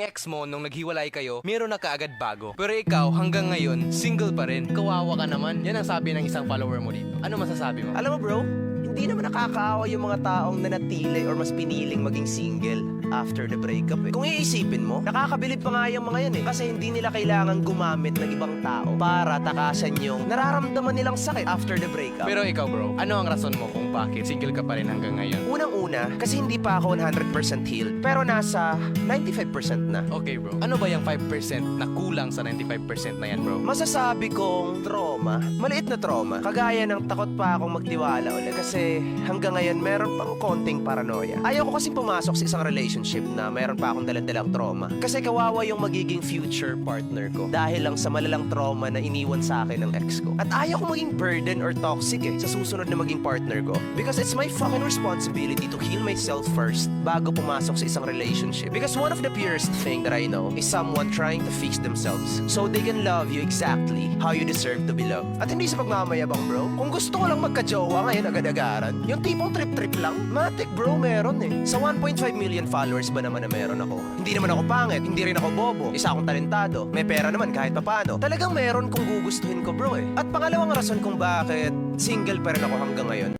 ex mo nung naghiwalay kayo, meron na kaagad bago. Pero ikaw, hanggang ngayon, single pa rin. Kawawa ka naman. Yan ang sabi ng isang follower mo dito. Ano masasabi mo? Alam mo bro, hindi naman nakakaawa yung mga taong nanatili or mas piniling maging single after the breakup eh. Kung iisipin mo, nakakabilib pa nga yung mga yan eh. Kasi hindi nila kailangan gumamit ng ibang tao para takasan yung nararamdaman nilang sakit after the breakup. Pero ikaw bro, ano ang rason mo kung bakit single ka pa rin hanggang ngayon? Unang-una, kasi hindi pa ako 100% healed, pero nasa 95% na. Okay bro, ano ba yung 5% na kulang sa 95% na yan bro? Masasabi kong trauma, maliit na trauma. Kagaya ng takot pa akong magtiwala ulit kasi hanggang ngayon meron pang konting paranoia. Ayaw ko kasing pumasok sa isang relationship na meron pa akong dalang-dalang trauma. Kasi kawawa yung magiging future partner ko dahil lang sa malalang trauma na iniwan sa akin ng ex ko. At ayaw ko maging burden or toxic sa susunod na maging partner ko. Because it's my fucking responsibility to heal myself first bago pumasok sa isang relationship. Because one of the purest thing that I know is someone trying to fix themselves so they can love you exactly how you deserve to be loved. At hindi sa pagmamayabang bro. Kung gusto ko lang magka-jowa ngayon agad-agaran, yung tipong trip-trip lang, matik bro meron eh. Sa 1.5 million followers ba naman na meron ako? Hindi naman ako pangit, hindi rin ako bobo. Isa akong talentado, may pera naman kahit papano. Talagang meron kung gugustuhin ko bro eh. At pangalawang rason kung bakit single pa rin ako hanggang ngayon,